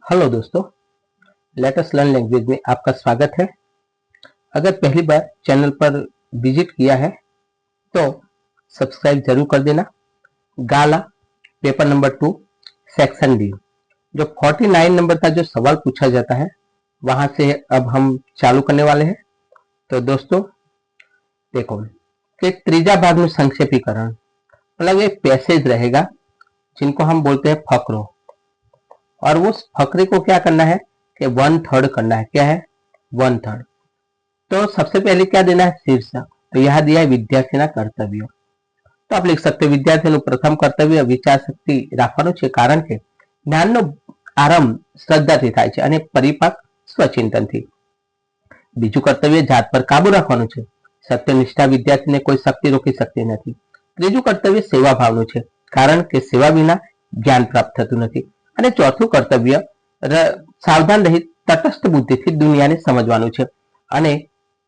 Hello दोस्तों, let us learn language में आपका स्वागत है। अगर पहली बार चैनल पर विजिट किया है तो सब्सक्राइब जरूर कर देना। गाला पेपर नंबर 2 सेक्शन डी, जो 49 नंबर का जो सवाल पूछा जाता है वहां से अब हम चालू करने वाले हैं। तो दोस्तों देखो कि त्रीजा भाग में संक्षेपीकरण मतलब एक पैसेज रहेगा जिनको हम बोलते हैं फकरो, और उस फकरे को क्या करना है कि 1/3 करना है। क्या है? 1/3। तो सबसे पहले क्या देना है? शीर्षक। तो यह दिया है विद्यार्थी कर्तव्य। तो आप लिख सकते विद्यार्थी प्रथम कर्तव्य विचार शक्ति રાખવાનું છે, કારણ કે જ્ઞાનનો આરંભ શ્રદ્ધાથી થાય છે અને પરિપાક સ્વચિંતનથી। બીજું કર્તવ્ય જાત પર કાબુ રાખવાનું છે, સત્યનિષ્ઠા વિદ્યાર્થીને કોઈ શક્તિ રોકી શકતી નથી। ત્રીજું કર્તવ્ય સેવા ભાવનું છે, કારણ કે સેવા વિના જ્ઞાન પ્રાપ્ત થતું નથી। અને ચોથું કર્તવ્ય સાવધાન રહી તટસ્થ બુદ્ધિથી દુનિયાને સમજવાનું છે અને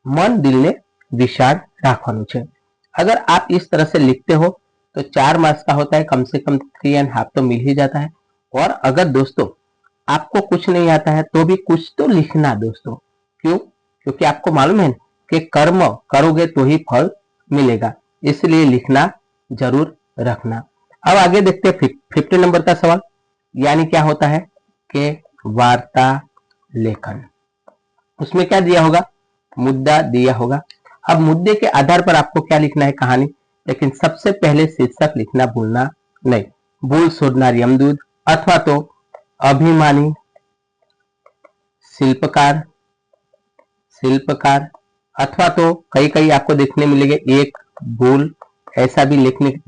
मन दिल ने विशाल રાખવાનું છે। अगर आप इस तरह से लिखते हो तो 4 मार्क्स का होता है, कम से कम 3.5 तो मिल ही जाता है। और अगर दोस्तों आपको कुछ नहीं आता है तो भी कुछ तो लिखना दोस्तों। क्यों? क्योंकि आपको मालूम है कि कर्म करोगे तो ही फल मिलेगा, इसलिए लिखना जरूर रखना। अब आगे देखते हैं 50 नंबर का सवाल, यानी क्या होता है कि वार्ता लेखन। उसमें क्या दिया होगा? मुद्दा दिया होगा। अब मुद्दे के आधार पर आपको क्या लिखना है? कहानी। लेकिन सबसे पहले शीर्षक लिखना भूलना नहीं। भूल शोधनार यमदूत, अथवा तो अभिमानी, शिल्पकार, अथवा तो कई कई आपको देखने मिलेंगे एक भूल, ऐसा भी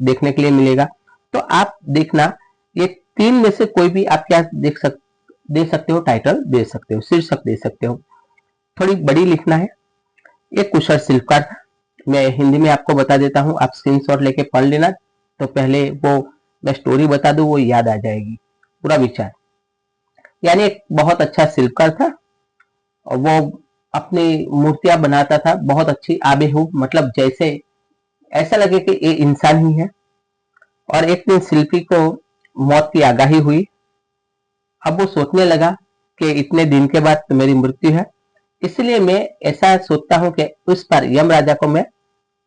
देखने के लिए मिलेगा। तो आप देखना ये 3 में से कोई भी आप क्या दे सकते हो, टाइटल दे सकते हो, शीर्षक दे सकते हो। थोड़ी बड़ी लिखना है। एक कुशल शिल्पकार था। मैं हिंदी में आपको बता देता हूँ, आप स्क्रीनशॉट लेके पढ़ लेना। तो पहले वो मैं स्टोरी बता दूं, वो याद आ जाएगी पूरा विचार। यानी एक बहुत अच्छा शिल्पकार था और वो अपनी मूर्तियां बनाता था बहुत अच्छी आबेहूब, मतलब जैसे ऐसा लगे कि ये इंसान ही है। और एक दिन शिल्पी को मौत की आगाही हुई। अब वो सोचने लगा कि इतने दिन के बाद तो मेरी मृत्यु है, इसलिए मैं ऐसा सोचता हूं कि उस पर यम राजा को मैं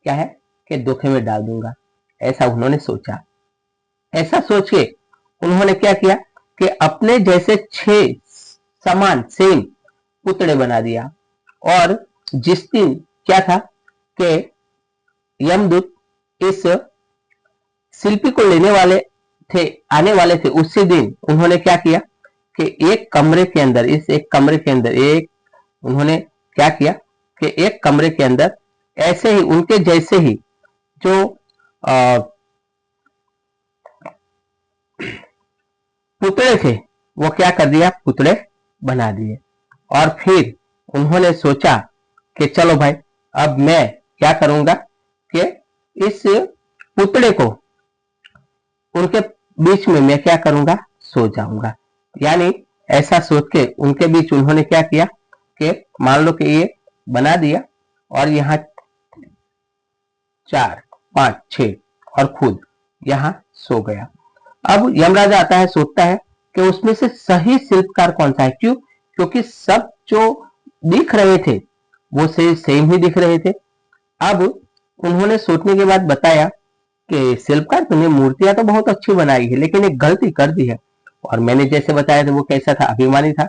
क्या है कि धोखे में डाल दूंगा। ऐसा उन्होंने सोचा। ऐसा सोच के उन्होंने क्या किया कि अपने जैसे 6 समान सेम पुतले बना दिया। और जिस दिन क्या था कि यमदूत इस शिल्पी को लेने वाले थे, आने वाले थे, उसी दिन उन्होंने क्या किया कि एक कमरे के अंदर, इस एक कमरे के अंदर उन्होंने क्या किया कि एक कमरे के अंदर ऐसे ही उनके जैसे ही जो पुतले थे वो क्या कर दिया, पुतले बना दिए। और फिर उन्होंने सोचा कि चलो भाई अब मैं क्या करूंगा कि इस पुतले को उनके बीच में मैं क्या करूंगा, सो जाऊंगा। यानी ऐसा सोच के उनके बीच उन्होंने क्या किया कि मान लो कि ये बना दिया और यहाँ 4, 5, 6 और खुद यहाँ सो गया। अब यमराजा आता है, सोचता है कि उसमें से सही शिल्पकार कौन सा है। क्यों? क्योंकि सब जो दिख रहे थे वो सेम ही दिख रहे थे। अब उन्होंने सोचने के बाद बताया कि शिल्पकार तुमने मूर्तियां तो बहुत अच्छी बनाई है, लेकिन एक गलती कर दी है। और मैंने जैसे बताया था वो कैसा था, अभिमानी था।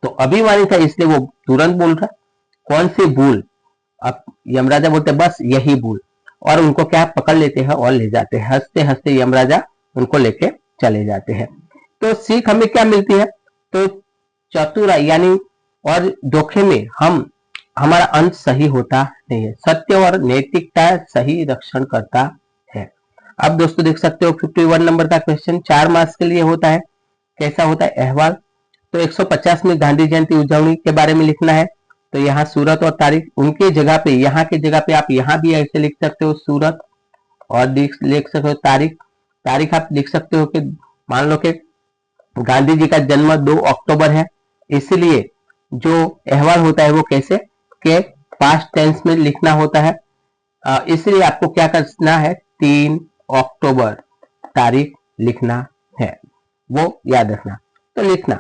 तो अभिमानी था इसलिए वो तुरंत बोल रहा, कौन सी भूल? अब यमराजा बोलते बस यही भूल, और उनको क्या पकड़ लेते हैं और ले जाते हैं। हंसते हंसते यमराजा उनको लेके चले जाते हैं। तो सीख हमें क्या मिलती है? तो चतुराई यानी और धोखे में हमारा अंत सही होता नहीं है। सत्य और नैतिकता सही रक्षण करता है। अब दोस्तों देख सकते हो 51 नंबर का क्वेश्चन 4 मार्क्स के लिए होता है। कैसा होता है? अहवाल। तो 150 में गांधी जयंती उजवनी के बारे में लिखना है। तो यहाँ सूरत और तारीख, उनके जगह पे, यहाँ की जगह पे आप यहाँ भी ऐसे लिख सकते हो सूरत, और लिख सकते हो तारीख। तारीख आप लिख सकते हो कि मान लो कि गांधी जी का जन्म 2 अक्टूबर है, इसलिए जो अहवाल होता है वो कैसे के पास्ट टेंस में लिखना होता है। इसलिए आपको क्या करना है, 3 अक्टूबर तारीख लिखना है, वो याद रखना। तो लिखना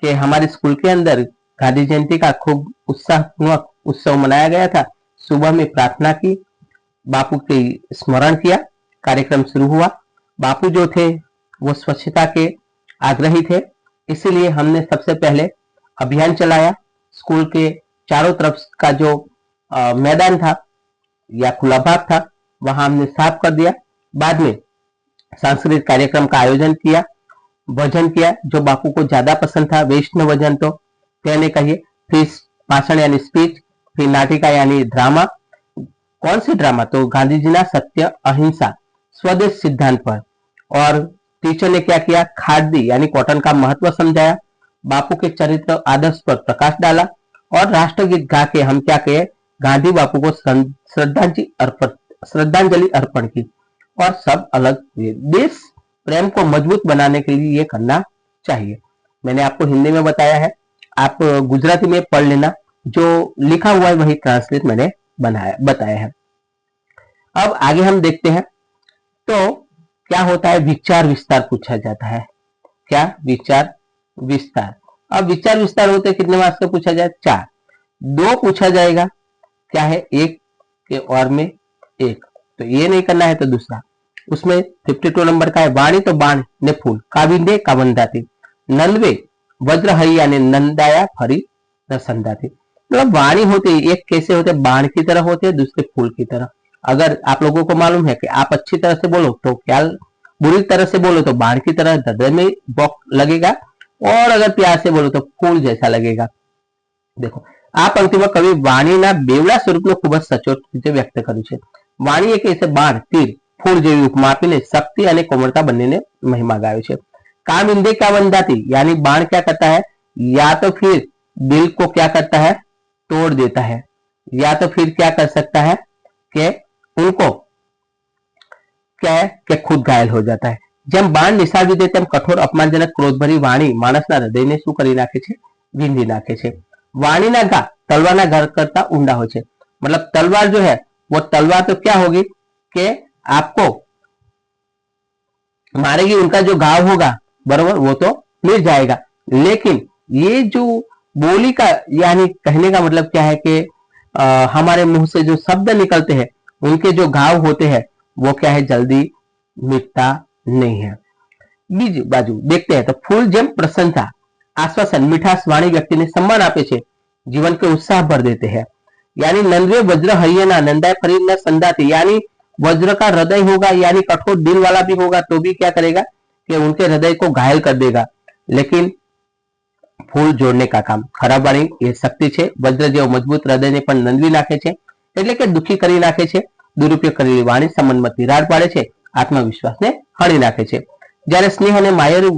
कि हमारे स्कूल के अंदर गांधी जयंती का खूब उत्साहपूर्वक उत्सव मनाया गया था। सुबह में प्रार्थना की, बापू की स्मरण किया, कार्यक्रम शुरू हुआ। बापू जो थे वो स्वच्छता के आग्रही थे, इसीलिए हमने सबसे पहले अभियान चलाया। स्कूल के चारों तरफ का जो मैदान था या खुला भाग था वहां हमने साफ कर दिया। बाद में सांस्कृतिक कार्यक्रम का आयोजन किया, भजन किया जो बापू को ज्यादा पसंद था, वैष्णव भजन तो कहने कहिए, फिर भाषण यानी स्पीच, फिर नाटिका यानी ड्रामा। कौन सी ड्रामा? तो गांधी जी ना सत्य, अहिंसा, स्वदेश सिद्धांत पर। और टीचर ने क्या किया? खादी यानी कॉटन का महत्व समझाया, बापू के चरित्र आदर्श पर प्रकाश डाला और राष्ट्रगीत गा के हम क्या किए? गांधी बापू को श्रद्धांजलि अर्पण की और सब अलग हुए। देश प्रेम को मजबूत बनाने के लिए ये करना चाहिए। मैंने आपको हिंदी में बताया है, आप गुजराती में पढ़ लेना, जो लिखा हुआ है वही ट्रांसलेट मैंने बताया है। अब आगे हम देखते हैं तो क्या होता है, विचार विस्तार पूछा जाता है। क्या? विचार विस्तार। अब विचार विस्तार होते कितने मार्क्स का पूछा जाए? 4। 2 पूछा जाएगा, क्या है? 1 के और में 1, तो ये नहीं करना है तो दूसरा। उसमें 52 नंबर का है, वाणी तो बाण ने फूल, काविंदे कावंदाती, नंदवे वज्र हरि यानी नंदाया फरी रसंदाती। मतलब वाणी होती है, एक कैसे होते? बाण की तरह होते हैं, दूसरे फूल की तरह। अगर आप लोगों को मालूम है कि आप अच्छी तरह से बोलो तो क्या, बुरी तरह से बोलो तो बाण की तरह हृदय में बॉक लगेगा, और अगर प्यार से बोलो तो फूल जैसा लगेगा। देखो, આ પંક્તિમાં કવિ વાણીના બેવડા સ્વરૂપનો ખૂબ જ સચોટ રીતે વ્યક્ત કર્યું છે। વાણી એક ऐसे બાણ, તીર, ફૂલ જેવી ઉપમા આપીને શક્તિ અને કોમળતા બંનેને મહિમા ગાયો છે। काम इंदे क्या बंदाती यानी बाण क्या करता है? या तो फिर दिल को क्या करता है? तोड़ देता है, या तो फिर क्या कर सकता है कि उनको क्या है कि खुद घायल हो जाता है। જેમ બાણ નિશાળી દે તેમ કઠોર અપમાનજનક ક્રોધભરી વાણી માણસના હૃદયને શું કરી નાખે છે? વીંધી નાખે છે। वाणीना घा तलवार घर करता ऊंडा हो छे। मतलब तलवार जो है वो तलवार तो क्या होगी कि आपको मारेगी, उनका जो घाव होगा बरोबर वो तो मिट जाएगा, लेकिन ये जो बोली का यानी कहने का मतलब क्या है कि हमारे मुंह से जो शब्द निकलते हैं उनके जो घाव होते हैं वो क्या है? जल्दी मिटता नहीं है। बीजी बाजू देखते हैं तो फूल जेम प्रसन्नता, आश्वासन, मिठास वाणी व्यक्ति ने सम्मान आपे छे, जीवन के उत्साह भर देते हैं। यानी नंदवे वज्र हरियना नंदाय फरीद न संदाती, यानी वज्र का हृदय होगा यानी कठोर दिल वाला भी होगा तो भी क्या करेगा कि उनके हृदय को घायल कर देगा, लेकिन फूल जोड़ने का काम। खराब वाणी ये शक्ति छे, वज्र जेव मजबूत हृदय ने पण नंदवी नाखे छे, એટલે કે દુખી કરી નાખે છે। દુરુપયોગ કરેલી વાણી સંબંધમાં તિરાડ પાડે છે, આત્મવિશ્વાસને હળી નાખે છે। જ્યારે સ્નેહ અને માયાળુ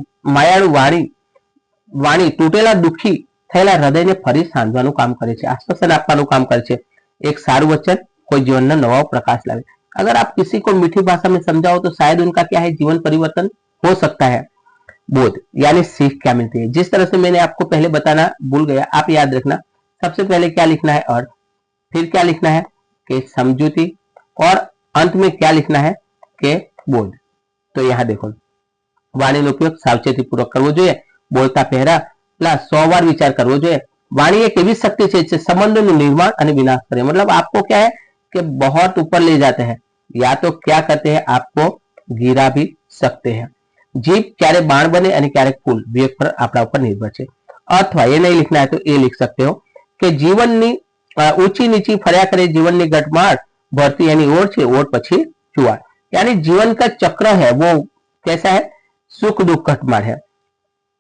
વાણી તૂટેલા દુખી થયેલા હૃદયને ફરી સાંધવાનું કામ કરે છે, આશ્વાસન આપવાનું કામ કરે છે। એક સારું વચન કોઈ જીવનનો નવો प्रकाश लावे। अगर आप किसी को मीठी भाषा में समझाओ तो शायद उनका क्या है? जीवन परिवर्तन हो सकता है। बोध यानी सीख क्या मिलती है? जिस तरह से मैंने आपको पहले बताना भूल गया, आप याद रखना। सबसे पहले क्या लिखना है? अर्थ, फिर क्या लिखना है कि समझूती, और अंत में क्या लिखना है कि बोध। तो यहाँ देखो, वाणी उपयोग सावचेती पूर्वक करवो જોઈએ, बोलता पहला 100 बार विचार करवो જોઈએ। वाणी एक एवी शक्ति है जो संबंधों નું निर्माण અને विनाश करे। मतलब आपको क्या है कि बहुत ऊपर ले जाते हैं, या तो क्या करते हैं? आपको गिरा भी सकते हैं। जीभ क्यारे बाण बने અને ક્યારેક ફૂલ, વિવેક પર આપણા ઉપર निर्भर છે। अथवा ये नहीं लिखना है तो ये लिख सकते हो कि जीवननी ऊंची नीची फर्या करे, जीवननी गटमाट भरती यानी ओर छे, ओर पछी जुआर। यानी जीवन का चक्र है वो कैसा है? सुख दुख घटमाट है।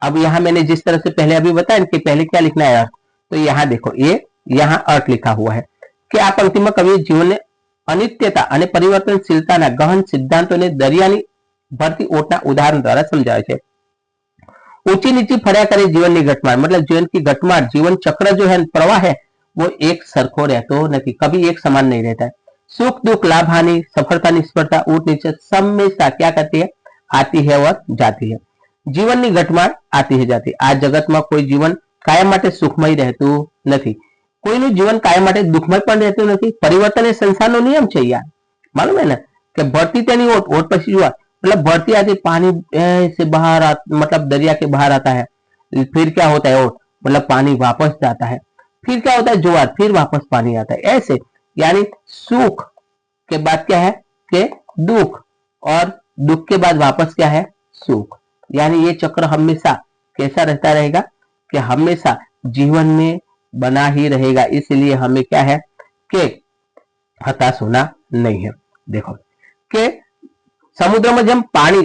अब यहाँ मैंने जिस तरह से पहले अभी बताया कि पहले क्या लिखना है? अर्थ। तो यहाँ देखो, ये यहाँ अर्थ लिखा हुआ है कि આ પંક્તિમાં કવિએ જીવનને અનિત્યતા અને પરિવર્તનશીલતાના ગહન સિદ્ધાંતોને દરિયાની ભરતી ઓટના ઉદાહરણ દ્વારા સમજાવે છે। ऊंची नीची फर्या करे जीवननी घटमाट, मतलब जीवन की घटमाट, जीवन चक्र जो है, प्रवाह है, वो एक सरखो रहतो नहीं, कभी एक समान नहीं रहता है। सुख दुख, लाभ हानि, सफलता निष्फलता, ऊंच नीचे हमेशा क्या करती है? आती है और जाती है। जीवन की घटमाट आती है जाती। आ जगत में कोई जीवन कायम माटे सुखमय रहतुं नथी, कोईनुं जीवन कायम माटे दुखमय पण रहतुं नथी। परिवर्तन ए संसारनो नियम छे यार, मालूम है ना कि भरती तेनी ओट, ओट पछी जुआर। मतलब भरती आती, पानी से बाहर मतलब दरिया के बाहर आता है, फिर क्या होता है ओट, मतलब पानी वापस जाता है। फिर क्या होता है ज्वार, फिर वापस पानी आता है, ऐसे। यानी सुख के बाद क्या है कि दुख, और दुख के बाद वापस क्या है सुख। यानी ये चक्र हमेशा कैसा रहता रहेगा कि हमेशा जीवन में बना ही रहेगा। इसलिए हमें क्या है कि हताश होना नहीं है। देखो कि સમુદ્રમાં જેમ પાણી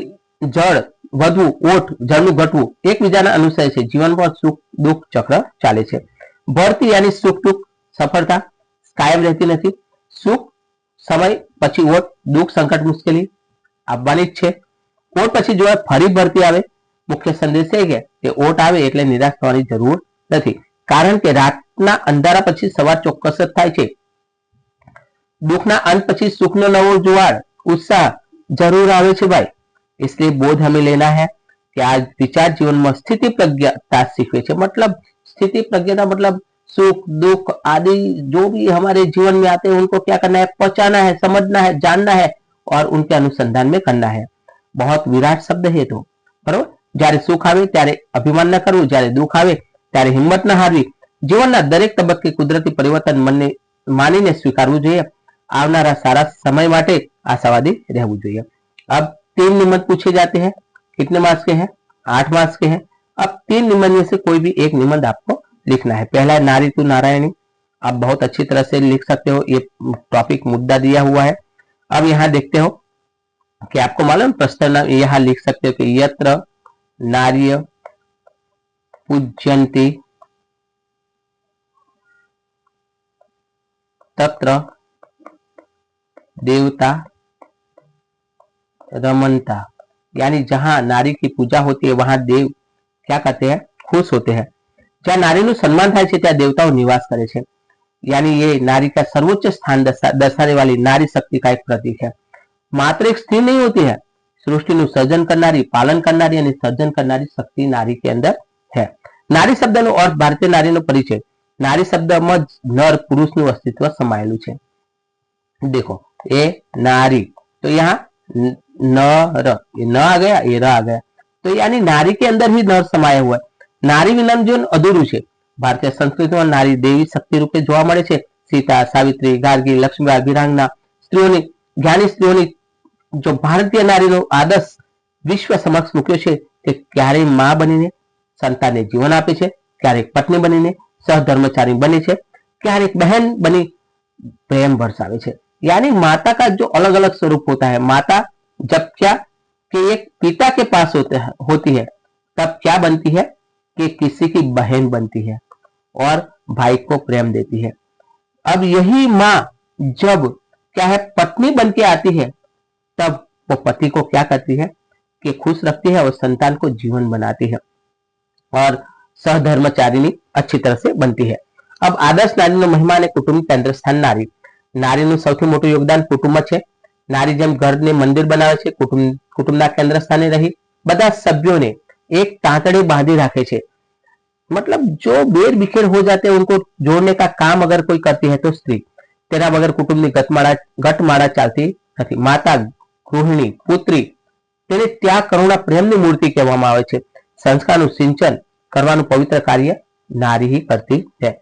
જળ વધવું, ઓટ જળનું ઘટવું એકબીજાના અનુસરે છે, જીવનમાં સુખ દુઃખ ચક્ર ચાલે છે। ભરતી यानी સુખ દુઃખ સફળતા કાયમ રહેતી નથી। સુખ સમય પછી ઓટ, દુઃખ સંકટ મુશ્કેલી આવવાની જ છે। ઓટ પછી જો ફરી ભરતી આવે। મુખ્ય સંદેશ એ છે કે ઓટ આવે એટલે નિરાશ થવાની જરૂર નથી, કારણ કે રાતના અંધારા પછી સવાર ચોક્કસ જ થાય છે। दुखना अंत पछी सुखनो नवो जुआड़ उत्साह जरूर आवे छे भाई। इसलिए बोध हमें लेना है कि आज विचार जीवन में स्थिति प्रज्ञता सीखे छे। मतलब स्थिति प्रज्ञता मतलब सुख दुख आदि जो भी हमारे जीवन में आते हैं उनको क्या करना है, पहचाना है, समझना है, जानना है और उनके अनुसंधान में करना है। बहुत विराट शब्द है तो बराबर। जયારે સુખ આવે ત્યારે અભિમાન ન કરવું, જ્યારે દુઃખ આવે ત્યારે હિંમત ન હારવી। જીવનના દરેક તબક્કે કુદરતી પરિવર્તન મનને માનીને સ્વીકારવું જોઈએ। आवनारा सारा समय माटे आशावादी रहવું જોઈએ। अब 3 निबंध पूछे जाते हैं। कितने मार्क्स के हैं? 8 मार्क्स के हैं। अब 3 निबंध में से कोई भी एक निबंध आपको लिखना है। पहला है नारी तू नारायणी। आप बहुत अच्छी तरह से लिख सकते हो, ये टॉपिक मुद्दा दिया हुआ है। अब यहाँ देखते हो कि आपको मालूम प्रश्न यहाँ लिख सकते हो कि यत्र नार्य पूज्यन्ति तत्र देवता रमनता। यानी जहां नारी की पूजा होती है वहां देव क्या कहते हैं, खुश होते हैं। जहां नारी नु सम्मान थाय छे ત્યાં देवताओं निवास करे छे। यानी ये नारी का सर्वोच्च स्थान दर्शाने वाली नारी शक्ति का एक प्रतीक है। मात्र एक स्त्री नहीं होती है, सृष्टि नु सर्जन करनारी, पालन करनारी और सर्जन करनारी शक्ति नारी के अंदर है। नारी शब्द नो अर्थ भारतीय नारी नो परिचय। नारी शब्द में नर पुरुष नु अस्तित्व समाયેલું છે। देखो ए नारी, तो यहाँ नर, ये न आ गया, ये र आ गया, तो यानी नारी के अंदर ही नर समाया हुआ है। नारी विना जीवन अधूरू है। भारतीय संस्कृति में नारी देवी शक्ति रूपे जोवा मळे छे। सीता, सावित्री, गार्गी, लक्ष्मीबाई, वीरांगना स्त्रीओनी, ज्ञानी स्त्रीओनी जो भारतीय नारी नो आदर्श विश्व समक्ष मूक्यो छे ते क्यारे मां बनीने संतानने जीवन आपे छे, क्यारेक पत्नी बनीने सहधर्मचारी बने छे, क्यारेक बहन बनी प्रेम बरसावे छे। यानी माता का जो अलग अलग स्वरूप होता है। माता जब क्या कि एक पिता के पास होती है तब क्या बनती है कि किसी की बहन बनती है और भाई को प्रेम देती है। अब यही माँ जब क्या है पत्नी बन के आती है तब वो पति को क्या करती है कि खुश रखती है और संतान को जीवन बनाती है और सहधर्मचारिणी अच्छी तरह से बनती है। अब आदर्श नारी नो महिमा ने कुटुंब केंद्र स्थान नारी। नारीનું સૌથી મોટું યોગદાન કુટુંબ છે। નારી જેમ ઘરને મંદિર બનાવે છે, કુટુંબના કેન્દ્ર સ્થાને રહી બધા સભ્યોને एक तांतड़े बांधी रखे छे। मतलब जो बेर बिखेर हो जाते हैं उनको जोड़ने का काम अगर कोई करती है तो स्त्री। तेना बगैर कुटुंबની ગટમાળા ચાલતી નથી। माता, गृहिणी, पुत्री તેને त्याग करुणा प्रेमની મૂર્તિ કહેવામાં આવે છે। સંસ્કારનું સિંચન કરવાનું પવિત્ર કાર્ય नारी ही करती है।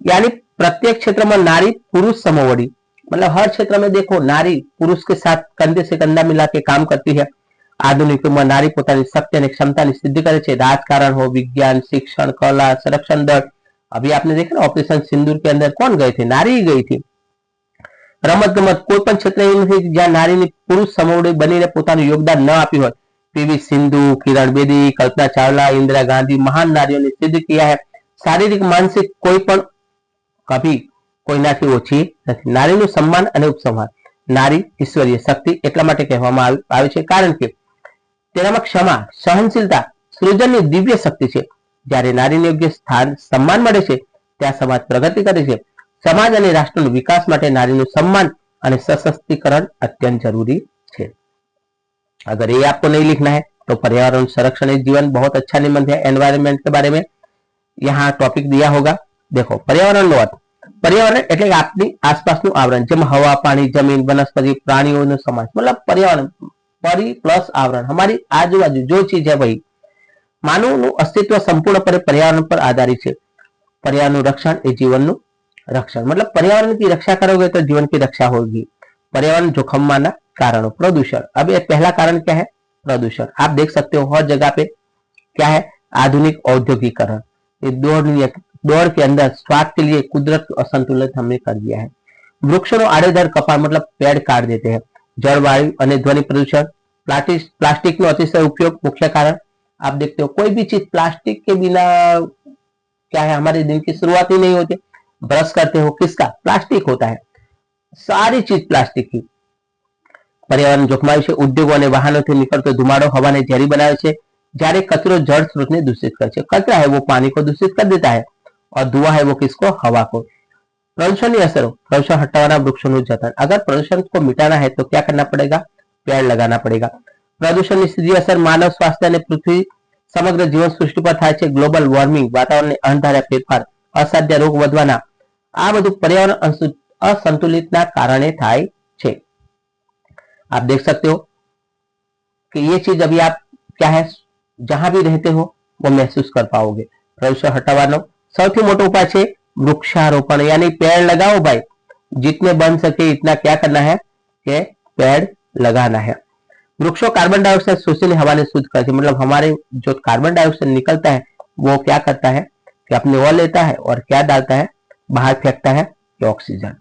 यानी प्रत्येक क्षेत्र में नारी पुरुष समोवड़ी, मतलब हर क्षेत्र में देखो नारी पुरुष के साथ कंधे से कंधा मिला के काम करती है। आधुनिक में नारी पोतानी शक्ति और क्षमता की सिद्धि करे छे। राजकारण हो, विज्ञान, शिक्षण, कला, संरक्षण दल। अभी आपने देखा ना ऑपरेशन सिंदूर के अंदर कौन गए थे, नारी ही गई थी। रमत गमत कोई पण क्षेत्र एवुं नथी ज्यां नारीनी पुरुष समोवड़ी बनीने पोतानुं योगदान न आप्युं होय। पीवी सिंधु, किरण बेदी, कल्पना चावला, इंदिरा गांधी महान नारीओने सिद्ध किया है। शारीरिक मानसिक कोई पण कभी कोईनाथी ओછી નથી। नारीનું सम्मान અને ઉપસંહાર। नारी ईश्वरीय शक्ति એટલા માટે કહેવામાં આવે છે કારણ કે તેનામાં ક્ષમા, સહનશીલતા, સૃજનની દિવ્ય શક્તિ છે। જ્યારે નારીને યોગ્ય સ્થાન સન્માન મળે છે ત્યાં સમાજ પ્રગતિ કરે છે। સમાજ અને રાષ્ટ્રનો વિકાસ માટે નારીનું સન્માન અને સશક્તિકરણ અત્યંત जरूरी है। अगर ये आपको नहीं लिखना है तो पर्यावरण संरक्षण जीवन बहुत अच्छा निबंध है। एनवायरमेंट के बारे में यहाँ टॉपिक दिया होगा। देखो पर्यावरण નો અર્થ, पर्यावरण એટલે આપની આસપાસનું આવરણ જેમાં હવા, પાણી, જમીન, વનસ્પતિ, प्राणियों समाज। मतलब पर्यावरण परि प्लस आवरण, हमारी आजू बाजू जो चीज है वही। માનવનું અસ્તિત્વ સંપૂર્ણપણે પર્યાવરણ પર આધારિત છે. पर्यावरण रक्षण ए जीवन रक्षण, मतलब पर्यावरण की रक्षा करोगे तो जीवन की रक्षा होगी. पर्यावरण जोखम माना कारणों, प्रदूषण. अब ये पहला कारण क्या है? प्रदूषण. आप देख सकते हो हर जगह पे क्या है? आधुनिक औद्योगिकरण. ये दौड़ के अंदर स्वार्थ के लिए कुदरत को असंतुलित हमने कर दिया है. वृक्षों आड़ेधड़ कपाड़, मतलब पेड़ काट देते हैं. जलवायु और ध्वनि प्रदूषण. प्लास्टिक નો अतिशय उपयोग मुख्य कारण. आप देखते हो कोई भी चीज प्लास्टिक के बिना क्या है, हमारे दिन की शुरुआत ही नहीं होती. ब्रश करते हो किसका? प्लास्टिक होता है. सारी चीज प्लास्टिक की. पर्यावरण जोखमाયું છે. ઉદ્યોગો અને વાહનોથી નીકળતો ધુમાડો હવાને ઝેરી બનાવે છે, જ્યારે કચરો જળ સ્ત્રોતને दूषित કરે છે. कचरा है वो पानी को दूषित कर देता है और धुआं है वो किसको? हवा को. प्रदूषण की असरों, प्रदूषण हटाना, वृक्षों નું जतन. अगर प्रदूषण को मिटाना है तो क्या करना पड़ेगा? पेड़ लगाना पड़ेगा. प्रदूषण की सीधी असर मानव स्वास्थ्य અને પૃથ્વી समग्र जीवन सृष्टि पर થાય છે. ग्लोबल वॉर्मिंग, वातावरण अणધાર્યા ફેરફાર, અસાધ્ય રોગ વધવાના, આ બધું पर्यावरण असंतुलितना कारणे થાય છે. आप देख सकते हो कि ये चीज अभी आप क्या है, जहां भी रहते हो वो महसूस कर पाओगे. प्रदूषण हटावવાનો સૌથી મોટો ઉપાય છે वृक्षारोपण, यानी पेड़ लगाओ भाई. जितने बन सके इतना क्या करना है कि पेड़ लगाना है. वृक्षों कार्बन डाइऑक्साइड सोचने हवा ने शुद्ध करती, मतलब हमारे जो कार्बन डाइऑक्साइड निकलता है वो क्या करता है कि अपने ओर लेता है और क्या डालता है? बहार फेंकता है कि ऑक्सीजन.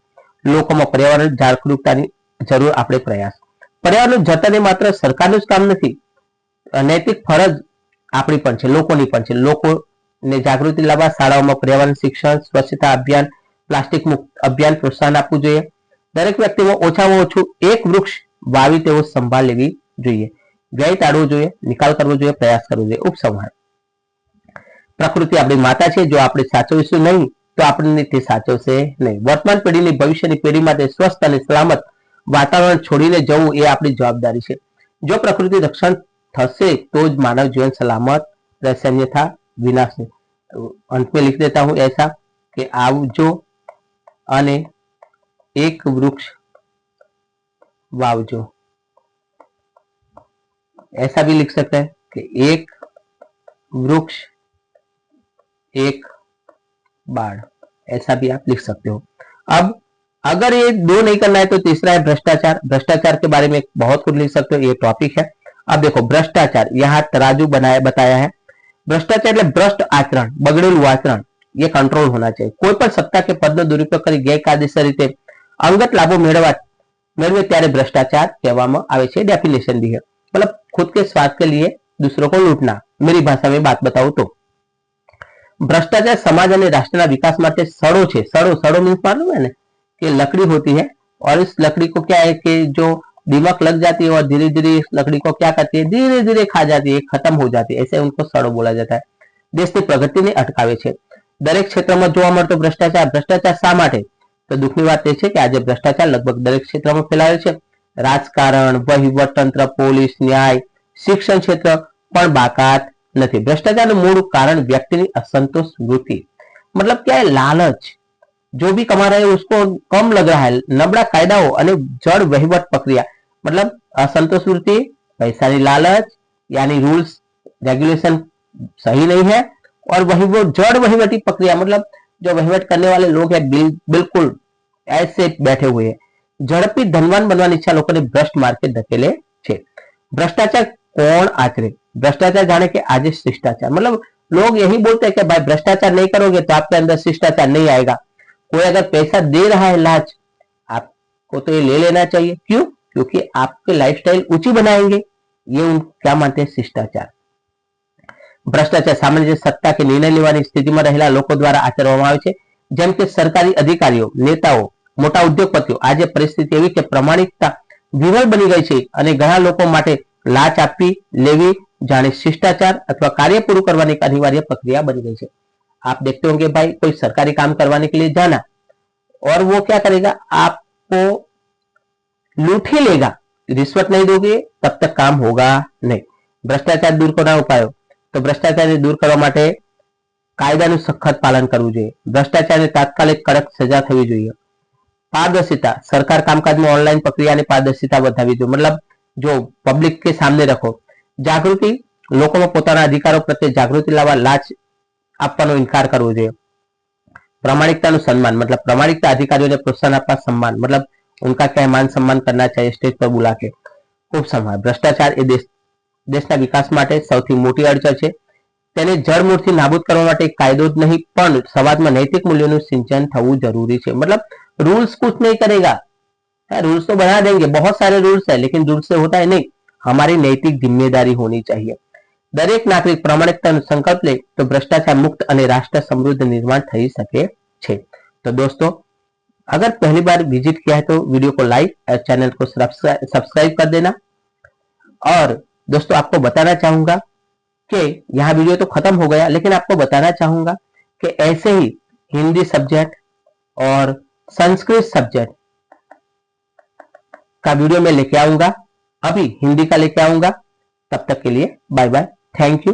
लोकों में पर्यावरण जागरूकताની જરૂર. આપણે પ્રયાસ. पर्यावरण જતન એ માત્ર સરકારનું જ કામ નથી, નૈતિક ફરજ આપણી પણ છે, લોકોની પણ છે. લોકોને જાગૃતિ લાવવા શાળાઓમાં पर्यावरण શિક્ષણ, સ્વચ્છતા અભિયાન, પ્લાસ્ટિક મુક્ત અભિયાન પ્રોત્સાહન આપવું જોઈએ. દરેક વ્યક્તિમાં ઓછામાં ઓછું એક વૃક્ષ વાવી તેઓ સંભાળ લેવી જોઈએ. વ્યય ટાળવો જોઈએ, નિકાલ કરવો જોઈએ, પ્રયાસ કરવો જોઈએ. ઉપસંહાર. પ્રકૃતિ આપણી માતા છે, જો આપણે સાચવીશું નહીં તો આપણને તે સાચવશે નહીં. વર્તમાન પેઢીની ભવિષ્યની પેઢી માટે સ્વસ્થ અને સલામત વાતાવરણ છોડીને જવું એ આપણી જવાબદારી છે. જો પ્રકૃતિ રક્ષણ થશે તો જ માનવ જીવન સલામત રહેશે, અન્યથા વિનાશ. अंत में लिख देता हूं ऐसा कि आवजो અને એક વૃક્ષ वावजो. ऐसा भी लिख सकते हैं कि एक वृक्ष एक बाढ़, ऐसा भी आप लिख सकते हो. अब अगर ये दो नहीं करना है तो तीसरा है भ्रष्टाचार. भ्रष्टाचार के बारे में बहुत कुछ लिख सकते हो, ये टॉपिक है. अब देखो भ्रष्टाचार, यहाँ तराजू बताया है. भ्रष्टाचार એટલે ભ્રષ્ટ આચરણ, બગડેલું આચરણ. ये कंट्रोल होना चाहिए. कोई પણ સત્તા કે પદનો દુરુપયોગ કરી ગેરકાયદેસર રીતે અંગત લાભો मेरे ત્યારે भ्रष्टाचार कहवामा आवे छे. डेफिनेशन भी है, मतलब खुद के स्वार्थ के लिए दूसरों को लूटना. मेरी भाषा में बात बताऊं तो भ्रष्टाचार समाज और राष्ट्र ना विकास माटे सड़ो छे. सड़ो मीन्स मालूम है ना कि लकड़ी होती है और इस लकड़ी को क्या है कि जो दीमक लग जाती है और धीरे धीरे इस लकड़ी को क्या करती है, धीरे धीरे खा जाती है, खत्म हो जाती है. ऐसे उनको सड़ो बोला जाता है. देश की प्रगति ने अटकावे छे. दरेक क्षेत्र में जोवा मळतो भ्रष्टाचार. भ्रष्टाचार शा माटे? तो दुखनी बात ए छे कि आज भ्रष्टाचार लगभग दरेक क्षेत्र में फैलायो छे. राजकारण, वहीवट तंत्र, पोलीस, न्याय, शिक्षण क्षेत्र पण बाकात नहीं. भ्रष्टाचार मूल कारण व्यक्ति की असंतोष वृत्ति, मतलब क्या है? लालच. जो भी कमा रहा है उसको कम लग रहा है. नबड़ा कायदाओं और जड़ वहीवट प्रक्रिया, मतलब असंतोष वृत्ति, पैसा की लालच, यानी रूल्स रेगुलेशन सही नहीं है. और वहीवट, जड़ वहीवटी प्रक्रिया, मतलब जो वहीवट करने वाले लोग हैं बिल्कुल ऐसे बैठे हुए हैं. झड़पी धनवान बनवानी इच्छा लोगों ने भ्रष्ट मार्ग के धकेले छे. भ्रष्टाचार कौन आचरे? भ्रष्टाचार जाने के आज शिष्टाचार, मतलब लोग यही बोलते हैं कि भाई भ्रष्टाचार नहीं करोगे तो आपके अंदर शिष्टाचार नहीं आएगा. कोई अगर पैसा दे रहा है लाच, आपको तो ये ले लेना चाहिए. क्यों? क्योंकि आपके लाइफस्टाइल ऊंची बनाएंगे. ये क्या मानते हैं? शिष्टाचार. भ्रष्टाचार सामान्य सत्ता के निर्णय लेवानी स्थितिमां रहेला लोको द्वारा आचरवामां आवे छे. जेम के सरकारी अधिकारीओ, नेताओ, मोटा उद्योगपतिओ. आज परिस्थिति एवी के प्रामाणिकता विरल बनी गई छे अने घणा लोको माटे लाच आपवी लेवी जाने शिष्टाचार अथवा कार्य पूરું करवानी एक अनिवार्य प्रक्रिया बनी गई है. आप देखते होंगे भाई कोई सरकारी काम करवाने के लिए जाना और वो क्या करेगा? आपको लूट ही लेगा. रिश्वत नहीं दोगे तब तक काम होगा नहीं. भ्रष्टाचार दूर करना उपायो, तो भ्रष्टाचार दूर करवा माटे कायदाનું સખત પાલન કરવું જોઈએ. ભ્રષ્ટાચારને તાત્કાલિક કડક સજા થવી જોઈએ. પારદર્શિતા, સરકાર કામકાજમાં ઓનલાઈન પ્રક્રિયાની પારદર્શિતા વધારવી જોઈએ, मतलब जो पब्लिक के सामने रखो. जागृति લોકોમાં પોતાના અધિકારો પ્રત્યે જાગૃતિ લાવવા લાંચ આપવાનો ઇનકાર કરવો જોઈએ। प्रामाणिकता सम्मान मतलब प्रामाणिकता अधिकारियों ने प्रोत्साहन आपका सम्मान मतलब उनका क्या मान सम्मान करना चाहिए स्टेज पर बुला के। खूब सम्मान। भ्रष्टाचार ए देशना विकास माटे सौथी मोटी अड़चन छे। तेने जड़मूळथी नाबूद करवा माटे कायदो ज नहीं पण समाजमां नैतिक मूल्योनुं सिंचन थवुं जरूरी छे। मतलब रूल्स कुछ नहीं करेगा, रूल्स तो बना देंगे, बहुत सारे रूल्स है लेकिन रूल्स से होता है नहीं। हमारी नैतिक जिम्मेदारी होनी चाहिए। दरेक नागरिक प्रामाणिकतानो संकल्प ले तो भ्रष्टाचार मुक्त अने राष्ट्र समृद्ध निर्माण थई सके छे। तो दोस्तों अगर पहली बार विजिट किया है तो वीडियो को लाइक और चैनल को सब्सक्राइब कर देना। और दोस्तों आपको बताना चाहूंगा कि यहाँ वीडियो तो खत्म हो गया लेकिन आपको बताना चाहूंगा कि ऐसे ही हिंदी सब्जेक्ट और संस्कृत सब्जेक्ट का वीडियो मैं लेके आऊंगा। अभी हिंदी का लेके आऊंगा। तब तक के लिए बाय बाय, थैंक यू।